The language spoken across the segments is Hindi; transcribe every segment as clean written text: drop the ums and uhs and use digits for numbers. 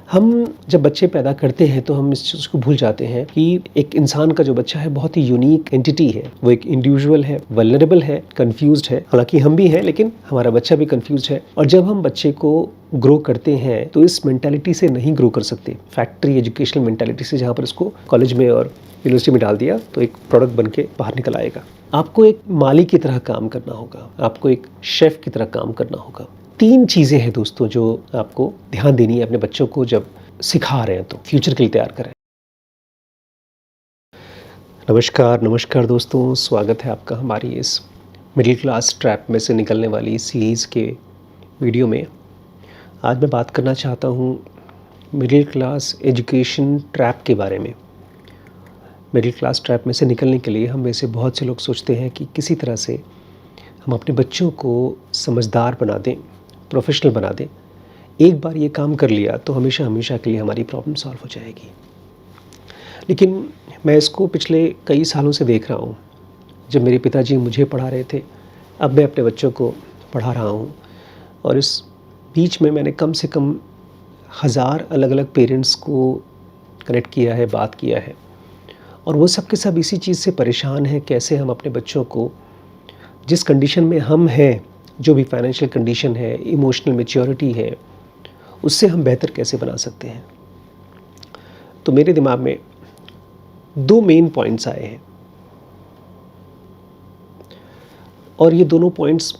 हम जब बच्चे पैदा करते हैं तो हम इस चीज़ को भूल जाते हैं कि एक इंसान का जो बच्चा है बहुत ही यूनिक एंटिटी है। वो एक इंडिविजुअल है, वल्नरेबल है, कंफ्यूज्ड है। हालांकि हम भी हैं लेकिन हमारा बच्चा भी कंफ्यूज्ड है। और जब हम बच्चे को ग्रो करते हैं तो इस मेंटालिटी से नहीं ग्रो कर सकते, फैक्ट्री एजुकेशनल मेंटालिटी से, जहाँ पर उसको कॉलेज में और यूनिवर्सिटी में डाल दिया तो एक प्रोडक्ट बन के बाहर निकल आएगा। आपको एक माली की तरह काम करना होगा, आपको एक शेफ की तरह काम करना होगा। 3 चीज़ें हैं दोस्तों जो आपको ध्यान देनी है अपने बच्चों को जब सिखा रहे हैं तो फ्यूचर के लिए तैयार करें। नमस्कार दोस्तों, स्वागत है आपका हमारी इस मिडिल क्लास ट्रैप में से निकलने वाली सीरीज़ के वीडियो में। आज मैं बात करना चाहता हूँ मिडिल क्लास एजुकेशन ट्रैप के बारे में। मिडिल क्लास ट्रैप में से निकलने के लिए हम में से बहुत से लोग सोचते हैं कि किसी तरह से हम अपने बच्चों को समझदार बना दें, प्रोफेशनल बना दें। एक बार ये काम कर लिया तो हमेशा के लिए हमारी प्रॉब्लम सॉल्व हो जाएगी। लेकिन मैं इसको पिछले कई सालों से देख रहा हूँ। जब मेरे पिताजी मुझे पढ़ा रहे थे, अब मैं अपने बच्चों को पढ़ा रहा हूँ। और इस बीच में मैंने कम से कम 1000 अलग अलग पेरेंट्स को कनेक्ट किया है, बात किया है। और वो सब के सब इसी चीज़ से परेशान हैं, कैसे हम अपने बच्चों को जिस कंडीशन में हम हैं, जो भी फाइनेंशियल कंडीशन है, इमोशनल मैच्योरिटी है, उससे हम बेहतर कैसे बना सकते हैं। तो मेरे दिमाग में 2 मेन पॉइंट्स आए हैं और ये दोनों पॉइंट्स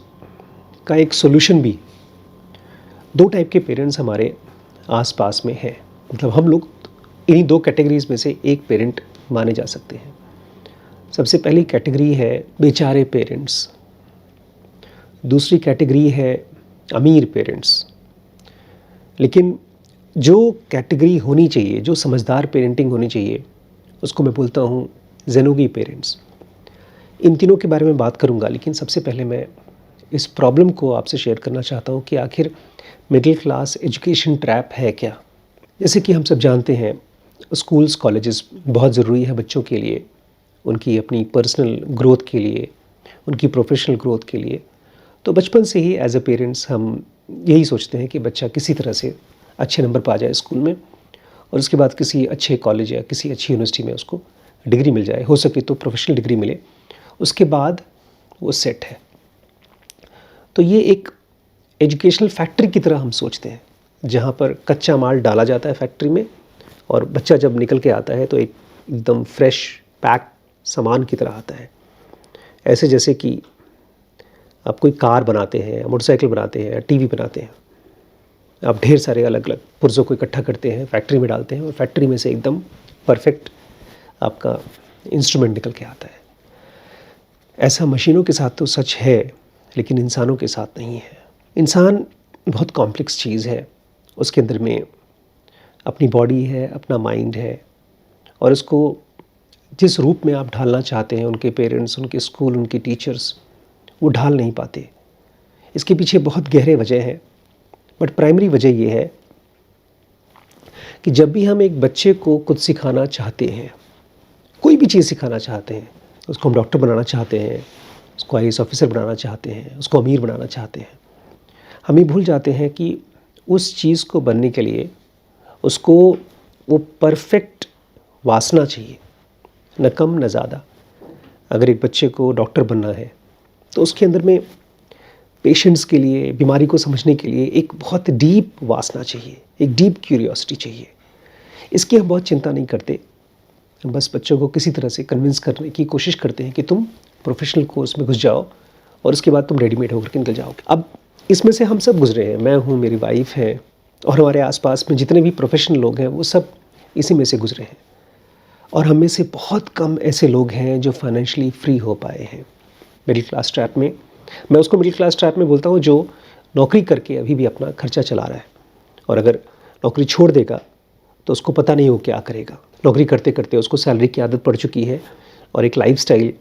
का एक सॉल्यूशन भी 2 टाइप के पेरेंट्स हमारे आसपास में हैं। मतलब हम लोग इन्हीं 2 कैटेगरीज में से एक पेरेंट माने जा सकते हैं। सबसे पहली कैटेगरी है बेचारे पेरेंट्स, दूसरी कैटेगरी है अमीर पेरेंट्स। लेकिन जो कैटेगरी होनी चाहिए, जो समझदार पेरेंटिंग होनी चाहिए, उसको मैं बोलता हूँ ज़ेनोगी पेरेंट्स। इन तीनों के बारे में बात करूँगा, लेकिन सबसे पहले मैं इस प्रॉब्लम को आपसे शेयर करना चाहता हूँ कि आखिर मिडिल क्लास एजुकेशन ट्रैप है क्या। जैसे कि हम सब जानते हैं, स्कूल्स कॉलेजेस बहुत ज़रूरी है बच्चों के लिए, उनकी अपनी पर्सनल ग्रोथ के लिए, उनकी प्रोफेशनल ग्रोथ के लिए। तो बचपन से ही एज अ पेरेंट्स हम यही सोचते हैं कि बच्चा किसी तरह से अच्छे नंबर पा जाए स्कूल में और उसके बाद किसी अच्छे कॉलेज या किसी अच्छी यूनिवर्सिटी में उसको डिग्री मिल जाए, हो सके तो प्रोफेशनल डिग्री मिले, उसके बाद वो सेट है। तो ये एक एजुकेशनल फैक्ट्री की तरह हम सोचते हैं, जहाँ पर कच्चा माल डाला जाता है फैक्ट्री में और बच्चा जब निकल के आता है तो एकदम फ्रेश पैक सामान की तरह आता है। ऐसे जैसे कि आप कोई कार बनाते हैं, मोटरसाइकिल बनाते हैं, टीवी बनाते हैं, आप ढेर सारे अलग अलग पुर्ज़ों को इकट्ठा करते हैं, फैक्ट्री में डालते हैं और फैक्ट्री में से एकदम परफेक्ट आपका इंस्ट्रूमेंट निकल के आता है। ऐसा मशीनों के साथ तो सच है, लेकिन इंसानों के साथ नहीं है। इंसान बहुत कॉम्प्लेक्स चीज़ है। उसके अंदर में अपनी बॉडी है, अपना माइंड है, और उसको जिस रूप में आप ढालना चाहते हैं, उनके पेरेंट्स, उनके स्कूल, उनके टीचर्स वो ढाल नहीं पाते। इसके पीछे बहुत गहरे वजह हैं, बट प्राइमरी वजह ये है कि जब भी हम एक बच्चे को कुछ सिखाना चाहते हैं, कोई भी चीज़ सिखाना चाहते हैं, उसको हम डॉक्टर बनाना चाहते हैं, उसको आईएएस ऑफिसर बनाना चाहते हैं, उसको अमीर बनाना चाहते हैं, हम ये भूल जाते हैं कि उस चीज़ को बनने के लिए उसको वो परफेक्ट वासना चाहिए, न कम न ज़्यादा। अगर एक बच्चे को डॉक्टर बनना है तो उसके अंदर में पेशेंट्स के लिए, बीमारी को समझने के लिए एक बहुत डीप वासना चाहिए, एक डीप क्यूरियोसिटी चाहिए। इसकी हम बहुत चिंता नहीं करते। हम बस बच्चों को किसी तरह से कन्विंस करने की कोशिश करते हैं कि तुम प्रोफेशनल कोर्स में घुस जाओ और उसके बाद तुम रेडीमेड होकर के निकल जाओगे। अब इसमें से हम सब गुजरे हैं, मैं हूँ, मेरी वाइफ है, और हमारे आसपास में जितने भी प्रोफेशनल लोग हैं वो सब इसी में से गुजरे हैं। और हम में से बहुत कम ऐसे लोग हैं जो फाइनेंशियली फ्री हो पाए हैं मिडिल क्लास ट्रैप में। मैं उसको मिडिल क्लास ट्रैप में बोलता हूँ जो नौकरी करके अभी भी अपना खर्चा चला रहा है, और अगर नौकरी छोड़ देगा तो उसको पता नहीं हो क्या करेगा। नौकरी करते करते उसको सैलरी की आदत पड़ चुकी है और एक लाइफस्टाइल,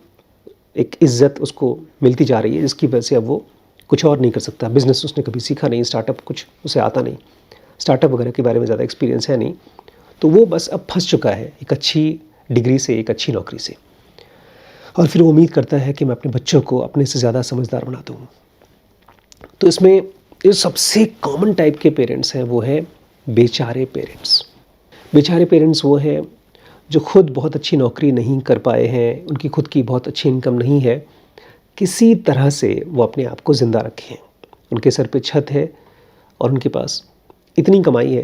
एक इज़्ज़त उसको मिलती जा रही है, जिसकी वजह से अब वो कुछ और नहीं कर सकता। बिज़नेस उसने कभी सीखा नहीं, स्टार्टअप कुछ उसे आता नहीं, स्टार्टअप वगैरह के बारे में ज़्यादा एक्सपीरियंस है नहीं, तो वो बस अब फंस चुका है एक अच्छी डिग्री से, एक अच्छी नौकरी से। और फिर वो उम्मीद करता है कि मैं अपने बच्चों को अपने से ज़्यादा समझदार बना दूँ। तो इसमें जो सबसे कॉमन टाइप के पेरेंट्स हैं वो हैं बेचारे पेरेंट्स। बेचारे पेरेंट्स वो हैं जो खुद बहुत अच्छी नौकरी नहीं कर पाए हैं, उनकी खुद की बहुत अच्छी इनकम नहीं है, किसी तरह से वो अपने आप को ज़िंदा रखे हैं। उनके सर पे छत है और उनके पास इतनी कमाई है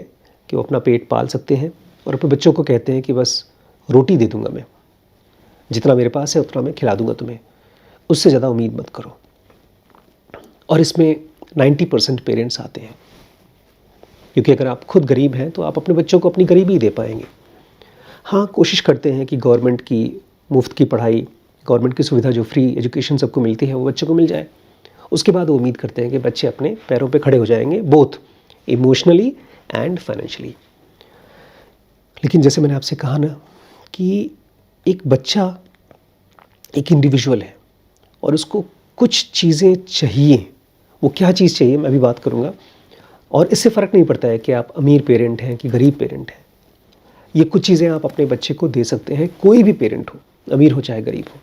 कि वो अपना पेट पाल सकते हैं और अपने बच्चों को कहते हैं कि बस रोटी दे दूँगा मैं, जितना मेरे पास है उतना मैं खिला दूँगा तुम्हें, उससे ज़्यादा उम्मीद मत करो। और इसमें 90% पेरेंट्स आते हैं, क्योंकि अगर आप खुद गरीब हैं तो आप अपने बच्चों को अपनी गरीबी दे पाएंगे। हाँ, कोशिश करते हैं कि गवर्नमेंट की मुफ्त की पढ़ाई, गवर्नमेंट की सुविधा जो फ्री एजुकेशन सबको मिलती है वो बच्चों को मिल जाए। उसके बाद वो उम्मीद करते हैं कि बच्चे अपने पैरों पे खड़े हो जाएंगे, बोथ इमोशनली एंड फाइनेंशियली। लेकिन जैसे मैंने आपसे कहा ना कि एक बच्चा एक इंडिविजुअल है और उसको कुछ चीज़ें चाहिए। वो क्या चीज़ चाहिए मैं अभी बात करूँगा। और इससे फ़र्क नहीं पड़ता है कि आप अमीर पेरेंट हैं कि गरीब पेरेंट हैं। ये कुछ चीज़ें आप अपने बच्चे को दे सकते हैं, कोई भी पेरेंट हो, अमीर हो चाहे गरीब हो।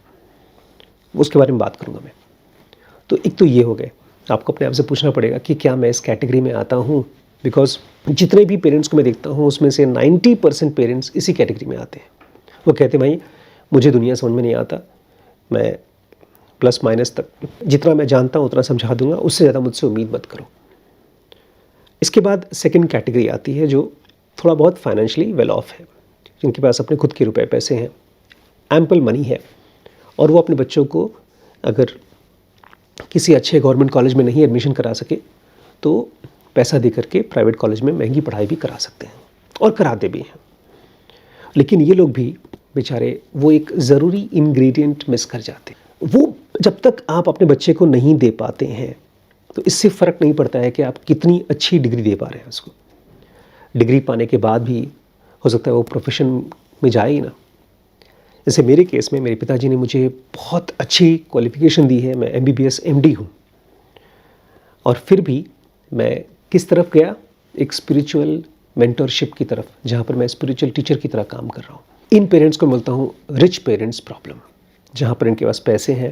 उसके बारे में बात करूँगा मैं। तो एक तो ये हो गए, आपको अपने आप से पूछना पड़ेगा कि क्या मैं इस कैटेगरी में आता हूँ, बिकॉज जितने भी पेरेंट्स को मैं देखता हूँ उसमें से 90% पेरेंट्स इसी कैटेगरी में आते हैं। वो कहते हैं भाई मुझे दुनिया समझ में नहीं आता, मैं प्लस माइनस तक जितना मैं जानता हूँ उतना समझा दूंगा, उससे ज़्यादा मुझसे उम्मीद मत करो। इसके बाद सेकंड कैटेगरी आती है जो थोड़ा बहुत फाइनेंशियली वेल ऑफ है, जिनके पास अपने खुद के रुपए पैसे हैं, एम्पल मनी है, और वो अपने बच्चों को अगर किसी अच्छे गवर्नमेंट कॉलेज में नहीं एडमिशन करा सके तो पैसा दे करके प्राइवेट कॉलेज में महंगी पढ़ाई भी करा सकते हैं और कराते भी हैं। लेकिन ये लोग भी बेचारे वो एक ज़रूरी इंग्रेडिएंट मिस कर जाते हैं। वो जब तक आप अपने बच्चे को नहीं दे पाते हैं तो इससे फ़र्क नहीं पड़ता है कि आप कितनी अच्छी डिग्री दे पा रहे हैं उसको। डिग्री पाने के बाद भी हो सकता है वो प्रोफेशन में जाए ही ना। जैसे मेरे केस में मेरे पिताजी ने मुझे बहुत अच्छी क्वालिफ़िकेशन दी है, मैं MBBS MD हूँ, और फिर भी मैं किस तरफ गया, एक स्पिरिचुअल मेंटरशिप की तरफ, जहाँ पर मैं स्पिरिचुअल टीचर की तरह काम कर रहा हूँ। इन पेरेंट्स को मिलता हूँ रिच पेरेंट्स प्रॉब्लम, जहाँ पर इनके पास पैसे हैं,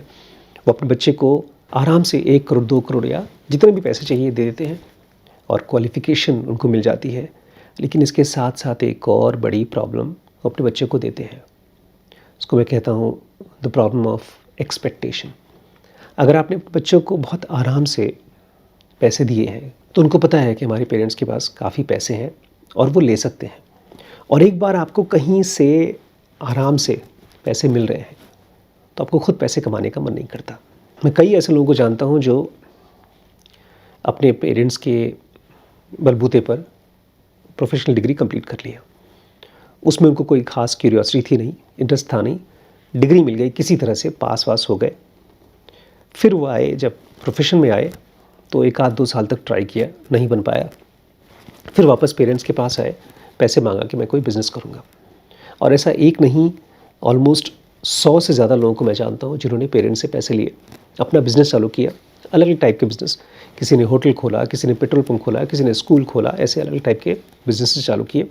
वो अपने बच्चे को आराम से 1 करोड़ 2 करोड़ या जितने भी पैसे चाहिए दे देते हैं और क्वालिफ़िकेशन उनको मिल जाती है। लेकिन इसके साथ साथ एक और बड़ी प्रॉब्लम वो अपने बच्चे को देते हैं, उसको मैं कहता हूँ द प्रॉब्लम ऑफ एक्सपेक्टेशन। अगर आपने बच्चों को बहुत आराम से पैसे दिए हैं तो उनको पता है कि हमारे पेरेंट्स के पास काफ़ी पैसे हैं और वो ले सकते हैं, और एक बार आपको कहीं से आराम से पैसे मिल रहे हैं तो आपको खुद पैसे कमाने का मन नहीं करता। मैं कई ऐसे लोगों को जानता हूँ जो अपने पेरेंट्स के बलबूते पर प्रोफेशनल डिग्री कंप्लीट कर लिया। उसमें उनको कोई ख़ास क्यूरियोसिटी थी नहीं, इंटरेस्ट था नहीं, डिग्री मिल गई, किसी तरह से पास वास हो गए। फिर वो आए, जब प्रोफेशन में आए तो 1 आध 2 साल तक ट्राई किया, नहीं बन पाया। फिर वापस पेरेंट्स के पास आए, पैसे मांगा कि मैं कोई बिज़नेस करूँगा। और ऐसा एक नहीं, ऑलमोस्ट 100 से ज़्यादा लोगों को मैं जानता हूँ जिन्होंने पेरेंट्स से पैसे लिए, अपना बिज़नेस चालू किया, अलग अलग टाइप के बिज़नेस। किसी ने होटल खोला, किसी ने पेट्रोल पंप खोला, किसी ने स्कूल खोला, ऐसे अलग अलग टाइप के बिज़नेस चालू किए।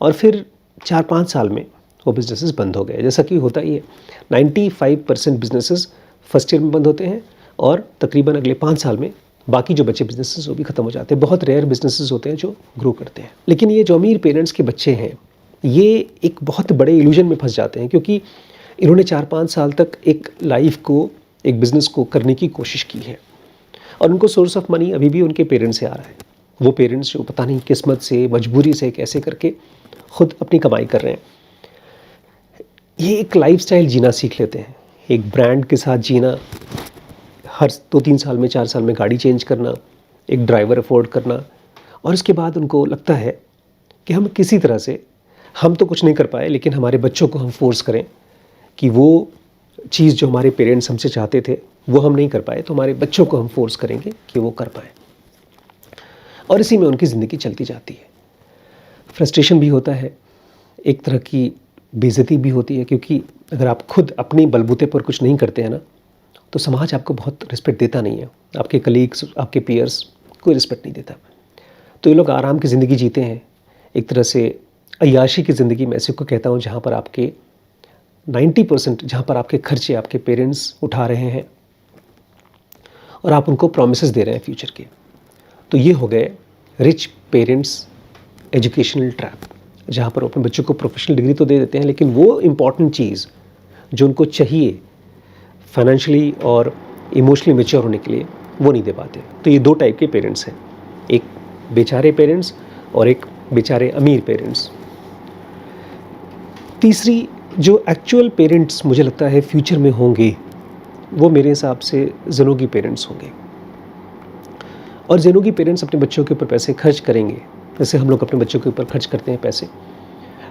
और फिर 4-5 साल में वो बिज़नेसेस बंद हो गए, जैसा कि होता ही है। 95% बिज़नेसेस फर्स्ट ईयर में बंद होते हैं और तकरीबन अगले 5 साल में बाकी जो बचे बिज़नेसेस वो भी ख़त्म हो जाते हैं। बहुत रेयर बिज़नेसेस होते हैं जो ग्रो करते हैं। लेकिन ये जो अमीर पेरेंट्स के बच्चे हैं, ये एक बहुत बड़े इल्यूजन में फंस जाते हैं, क्योंकि इन्होंने 4-5 साल तक एक लाइफ को, एक बिज़नेस को करने की कोशिश की है और उनको सोर्स ऑफ मनी अभी भी उनके पेरेंट्स से आ रहा है। वो पेरेंट्स जो पता नहीं किस्मत से, मजबूरी से, कैसे करके खुद अपनी कमाई कर रहे हैं, ये एक लाइफस्टाइल जीना सीख लेते हैं, एक ब्रांड के साथ जीना, हर 2-3 साल में, 4 साल में गाड़ी चेंज करना, एक ड्राइवर अफोर्ड करना, और उसके बाद उनको लगता है कि हम किसी तरह से, हम तो कुछ नहीं कर पाए लेकिन हमारे बच्चों को हम फोर्स करें कि वो चीज़ जो हमारे पेरेंट्स हमसे चाहते थे वो हम नहीं कर पाए, तो हमारे बच्चों को हम फोर्स करेंगे कि वो कर पाएँ। और इसी में उनकी ज़िंदगी चलती जाती है। फ्रस्ट्रेशन भी होता है, एक तरह की बेइज्जती भी होती है, क्योंकि अगर आप खुद अपने बलबूते पर कुछ नहीं करते हैं ना, तो समाज आपको बहुत रिस्पेक्ट देता नहीं है। आपके कलीग्स, आपके पीयर्स कोई रिस्पेक्ट नहीं देता। तो ये लोग आराम की ज़िंदगी जीते हैं, एक तरह से अय्याशी की ज़िंदगी मैं इसी को कहता हूँ, जहाँ पर आपके 90%, जहाँ पर आपके खर्चे आपके पेरेंट्स उठा रहे हैं और आप उनको प्रॉमिसेस दे रहे हैं फ्यूचर के। तो ये हो गए रिच पेरेंट्स एजुकेशनल ट्रैप, जहाँ पर अपने बच्चों को प्रोफेशनल डिग्री तो दे देते हैं लेकिन वो इम्पॉर्टेंट चीज़ जो उनको चाहिए फाइनेंशियली और इमोशनली मैच्योर होने के लिए वो नहीं दे पाते। तो ये दो टाइप के पेरेंट्स हैं, एक बेचारे पेरेंट्स और एक बेचारे अमीर पेरेंट्स। तीसरी जो एक्चुअल पेरेंट्स मुझे लगता है फ्यूचर में होंगे वो मेरे हिसाब से ज़िनोगी पेरेंट्स होंगे। और ज़िनोगी पेरेंट्स अपने बच्चों के ऊपर पैसे खर्च करेंगे जैसे हम लोग अपने बच्चों के ऊपर खर्च करते हैं पैसे,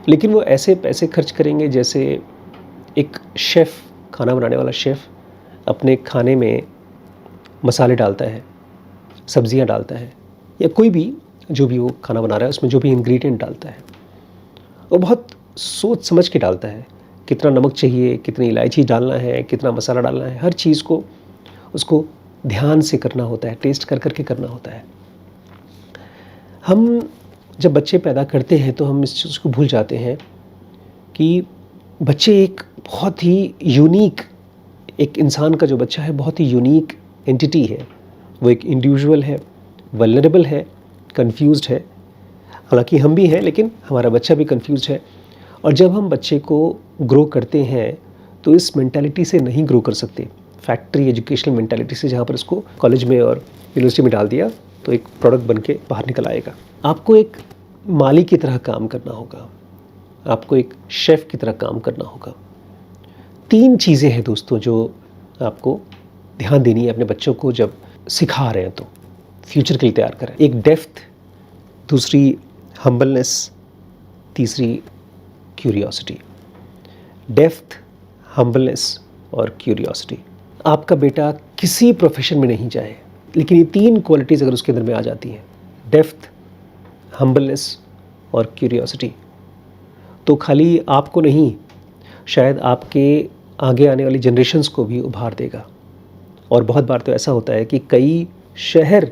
लेकिन वो ऐसे पैसे खर्च करेंगे जैसे एक शेफ़, खाना बनाने वाला शेफ़ अपने खाने में मसाले डालता है, सब्जियां डालता है, या कोई भी जो भी वो खाना बना रहा है उसमें जो भी इंग्रेडिएंट डालता है वो बहुत सोच समझ के डालता है। कितना नमक चाहिए, कितनी इलायची डालना है, कितना मसाला डालना है, हर चीज़ को उसको ध्यान से करना होता है, टेस्ट कर कर के करना होता है। हम जब बच्चे पैदा करते हैं तो हम इस चीज़ को भूल जाते हैं कि बच्चे एक बहुत ही यूनिक, एक इंसान का जो बच्चा है बहुत ही यूनिक एंटिटी है। वो एक इंडिविजुअल है, वल्नरेबल है, कंफ्यूज्ड है। हालांकि हम भी हैं लेकिन हमारा बच्चा भी कंफ्यूज्ड है। और जब हम बच्चे को ग्रो करते हैं तो इस मेंटालिटी से नहीं ग्रो कर सकते, फैक्ट्री एजुकेशनल मेंटालिटी से, जहाँ पर इसको कॉलेज में और यूनिवर्सिटी में डाल दिया तो एक प्रोडक्ट बन के बाहर निकल आएगा। आपको एक माली की तरह काम करना होगा, आपको एक शेफ़ की तरह काम करना होगा। 3 चीज़ें हैं दोस्तों जो आपको ध्यान देनी है अपने बच्चों को जब सिखा रहे हैं तो फ्यूचर के लिए तैयार करें। एक डेप्थ, दूसरी हम्बलनेस, तीसरी क्यूरियोसिटी। डेप्थ, हम्बलनेस और क्यूरियोसिटी। आपका बेटा किसी प्रोफेशन में नहीं जाए लेकिन ये 3 क्वालिटीज़ अगर उसके अंदर में आ जाती हैं, डेप्थ, हम्बलनेस और क्यूरियोसिटी, तो खाली आपको नहीं, शायद आपके आगे आने वाली जनरेशन्स को भी उभार देगा। और बहुत बार तो ऐसा होता है कि कई शहर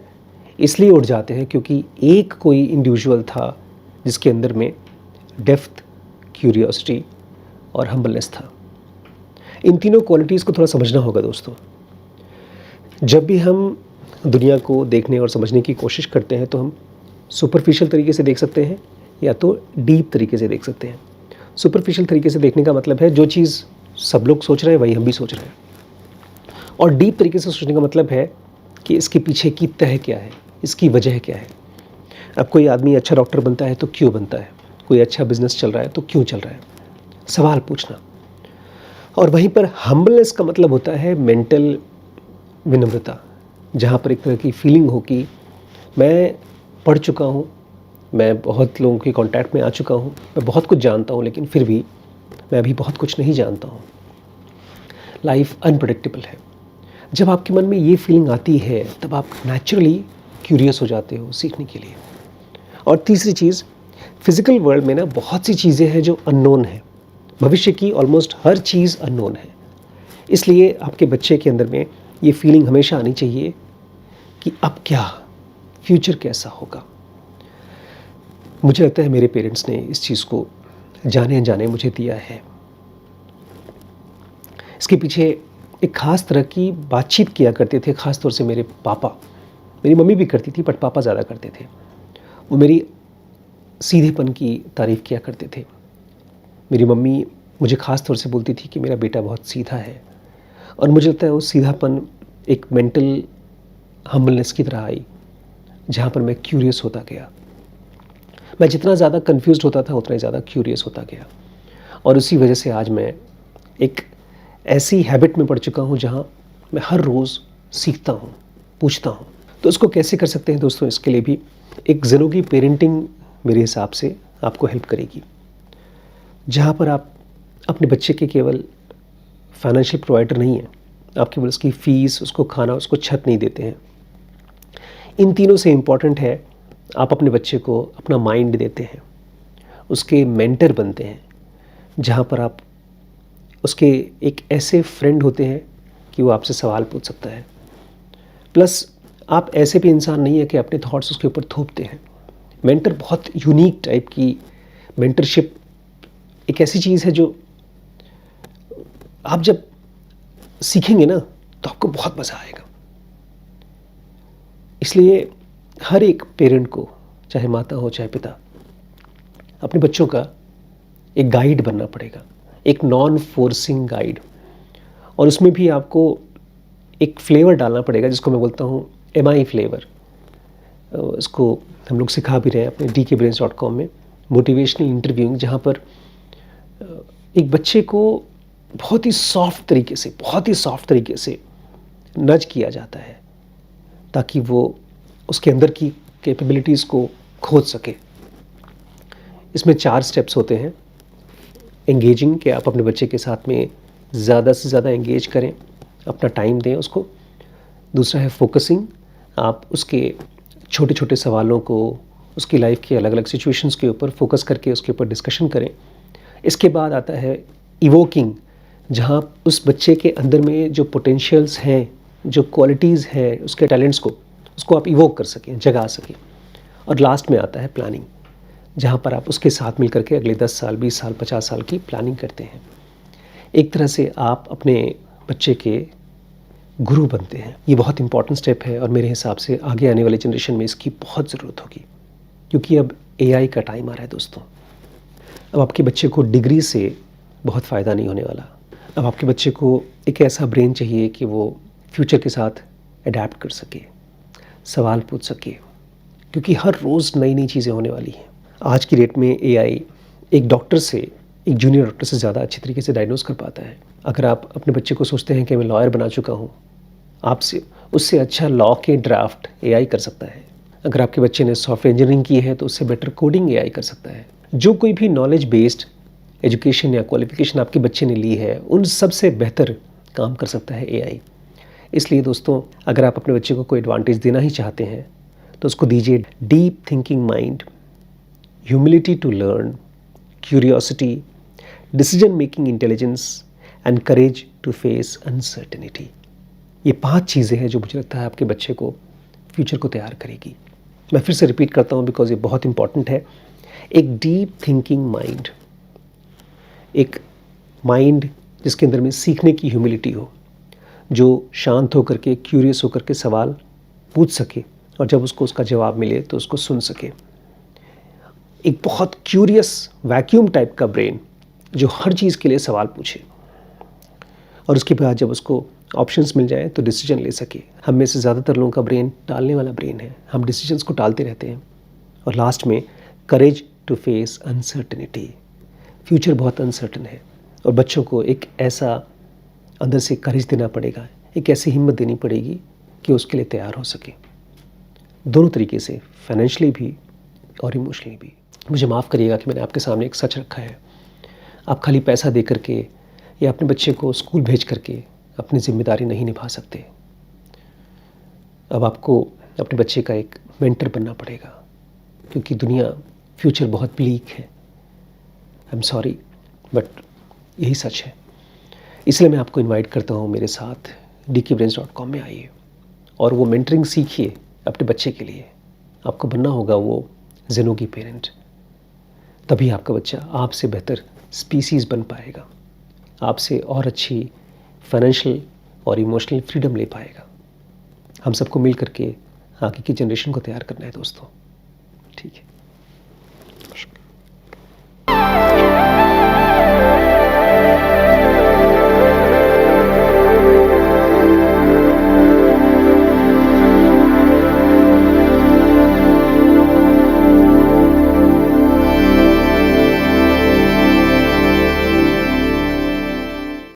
इसलिए उठ जाते हैं क्योंकि एक कोई इंडिविजुअल था जिसके अंदर में डेप्थ, क्यूरियोसिटी और हम्बलनेस था। इन तीनों क्वालिटीज़ को थोड़ा समझना होगा दोस्तों। जब भी हम दुनिया को देखने और समझने की कोशिश करते हैं तो हम सुपरफिशियल तरीके से देख सकते हैं या तो डीप तरीके से देख सकते हैं। सुपरफिशियल तरीके से देखने का मतलब है जो चीज़ सब लोग सोच रहे हैं वही हम भी सोच रहे हैं, और डीप तरीके से सोचने का मतलब है कि इसके पीछे की तह क्या है, इसकी वजह क्या है। अब कोई आदमी अच्छा डॉक्टर बनता है तो क्यों बनता है, कोई अच्छा बिजनेस चल रहा है तो क्यों चल रहा है, सवाल पूछना। और वहीं पर हम्बलनेस का मतलब होता है मेंटल विनम्रता, जहाँ पर एक तरह की फीलिंग हो कि मैं पढ़ चुका हूँ, मैं बहुत लोगों के कांटेक्ट में आ चुका हूँ, मैं बहुत कुछ जानता हूँ, लेकिन फिर भी मैं अभी बहुत कुछ नहीं जानता हूँ। लाइफ अनप्रेडिक्टेबल है। जब आपके मन में ये फीलिंग आती है तब आप नेचुरली क्यूरियस हो जाते हो सीखने के लिए। और तीसरी चीज़, फिज़िकल वर्ल्ड में ना बहुत सी चीज़ें हैं जो अननोन है। भविष्य की ऑलमोस्ट हर चीज़ अननोन है। इसलिए आपके बच्चे के अंदर में ये फीलिंग हमेशा आनी चाहिए कि अब क्या, फ्यूचर कैसा होगा। मुझे लगता है मेरे पेरेंट्स ने इस चीज़ को जाने अनजाने मुझे दिया है। इसके पीछे एक ख़ास तरह की बातचीत किया करते थे, ख़ास तौर से मेरे पापा। मेरी मम्मी भी करती थी बट पापा ज़्यादा करते थे। वो मेरी सीधेपन की तारीफ़ किया करते थे। मेरी मम्मी मुझे ख़ास तौर से बोलती थी कि मेरा बेटा बहुत सीधा है, और मुझे लगता है वो सीधापन एक मेंटल हम्बलनेस की तरह आई, जहाँ पर मैं क्यूरियस होता गया। मैं जितना ज़्यादा कंफ्यूज्ड होता था उतना ही ज़्यादा क्यूरियस होता गया, और उसी वजह से आज मैं एक ऐसी हैबिट में पड़ चुका हूँ जहाँ मैं हर रोज़ सीखता हूँ, पूछता हूँ। तो इसको कैसे कर सकते हैं दोस्तों, इसके लिए भी एक ज़िनोगी पेरेंटिंग मेरे हिसाब से आपको हेल्प करेगी, जहाँ पर आप अपने बच्चे के केवल फाइनेंशियल प्रोवाइडर नहीं हैं, आप केवल उसकी फ़ीस, उसको खाना, उसको छत नहीं देते हैं। इन तीनों से इम्पॉर्टेंट है आप अपने बच्चे को अपना माइंड देते हैं, उसके मेंटर बनते हैं, जहाँ पर आप उसके एक ऐसे फ्रेंड होते हैं कि वो आपसे सवाल पूछ सकता है। प्लस आप ऐसे भी इंसान नहीं है कि अपने थॉट्स उसके ऊपर थोपते हैं। मेंटर बहुत यूनिक टाइप की मेंटरशिप एक ऐसी चीज़ है जो आप जब सीखेंगे ना तो आपको बहुत मज़ा आएगा। इसलिए हर एक पेरेंट को, चाहे माता हो चाहे पिता, अपने बच्चों का एक गाइड बनना पड़ेगा, एक नॉन फोर्सिंग गाइड। और उसमें भी आपको एक फ्लेवर डालना पड़ेगा जिसको मैं बोलता हूँ MI फ्लेवर। इसको हम लोग सिखा भी रहे हैं अपने dkbrains.com में, मोटिवेशनल इंटरव्यूइंग, जहाँ पर एक बच्चे को बहुत ही सॉफ्ट तरीके से नज किया जाता है ताकि वो उसके अंदर की कैपेबिलिटीज़ को खोज सके। इसमें 4 स्टेप्स होते हैं। एंगेजिंग, कि आप अपने बच्चे के साथ में ज़्यादा से ज़्यादा एंगेज करें, अपना टाइम दें उसको। दूसरा है फोकसिंग, आप उसके छोटे छोटे सवालों को, उसकी लाइफ के अलग अलग सिचुएशंस के ऊपर फोकस करके उसके ऊपर डिस्कशन करें। इसके बाद आता है इवोकिंग, जहाँ उस बच्चे के अंदर में जो पोटेंशियल्स हैं, जो क्वालिटीज़ हैं, उसके टैलेंट्स को, उसको आप इवोक कर सकें, जगा सकें। और लास्ट में आता है प्लानिंग, जहाँ पर आप उसके साथ मिल करके अगले 10 साल, 20 साल, 50 साल की प्लानिंग करते हैं। एक तरह से आप अपने बच्चे के गुरु बनते हैं। ये बहुत इंपॉर्टेंट स्टेप है और मेरे हिसाब से आगे आने वाली जनरेशन में इसकी बहुत ज़रूरत होगी, क्योंकि अब AI का टाइम आ रहा है दोस्तों। अब आपके बच्चे को डिग्री से बहुत फ़ायदा नहीं होने वाला। अब आपके बच्चे को एक ऐसा ब्रेन चाहिए कि वो फ्यूचर के साथ अडेप्ट कर सके, सवाल पूछ सके, क्योंकि हर रोज़ नई नई चीज़ें होने वाली हैं। आज की डेट में AI एक डॉक्टर से, एक जूनियर डॉक्टर से ज़्यादा अच्छी तरीके से डायग्नोस कर पाता है। अगर आप अपने बच्चे को सोचते हैं कि मैं लॉयर बना चुका हूँ, आपसे उससे अच्छा लॉ के ड्राफ्ट AI कर सकता है। अगर आपके बच्चे ने सॉफ्टवेयर इंजीनियरिंग की है तो उससे बेटर कोडिंग AI कर सकता है। जो कोई भी नॉलेज बेस्ड एजुकेशन या क्वालिफिकेशन आपके बच्चे ने ली है, उन सब से बेहतर काम कर सकता है AI। इसलिए दोस्तों, अगर आप अपने बच्चे को कोई एडवांटेज देना ही चाहते हैं तो उसको दीजिए deep thinking mind, humility to learn, curiosity, decision making intelligence and courage to face uncertainty. ये 5 चीज़ें हैं जो मुझे लगता है आपके बच्चे को फ्यूचर को तैयार करेगी। मैं फिर से रिपीट करता हूँ बिकॉज ये बहुत इंपॉर्टेंट है। एक डीप थिंकिंग माइंड, एक माइंड जिसके अंदर में सीखने की ह्यूमिलिटी हो, जो शांत होकर के, क्यूरियस होकर के सवाल पूछ सके और जब उसको उसका जवाब मिले तो उसको सुन सके। एक बहुत क्यूरियस वैक्यूम टाइप का ब्रेन जो हर चीज़ के लिए सवाल पूछे और उसके बाद जब उसको ऑप्शंस मिल जाए तो डिसीजन ले सके। हम में से ज़्यादातर लोगों का ब्रेन टालने वाला ब्रेन है, हम डिसीजंस को टालते रहते हैं। और लास्ट में courage to face uncertainty. Future बहुत अनसर्टन है और बच्चों को एक ऐसा अंदर से करेज देना पड़ेगा, एक ऐसी हिम्मत देनी पड़ेगी कि उसके लिए तैयार हो सके, दोनों तरीके से, फाइनेंशियली भी और इमोशनली भी। मुझे माफ़ करिएगा कि मैंने आपके सामने एक सच रखा है। आप खाली पैसा दे करके या अपने बच्चे को स्कूल भेज करके अपनी जिम्मेदारी नहीं निभा सकते। अब आपको अपने बच्चे का एक मेंटर बनना पड़ेगा, क्योंकि दुनिया, फ्यूचर बहुत ब्लीक है। आई एम सॉरी बट यही सच है। इसलिए मैं आपको इनवाइट करता हूँ मेरे साथ dkbrains.com में आइए और वो मेंटरिंग सीखिए अपने बच्चे के लिए। आपको बनना होगा वो ज़ेनोगी पेरेंट, तभी आपका बच्चा आपसे बेहतर स्पीसीज़ बन पाएगा, आपसे और अच्छी फाइनेंशियल और इमोशनल फ्रीडम ले पाएगा। हम सबको मिल करके आगे की जनरेशन को तैयार करना है दोस्तों। ठीक है।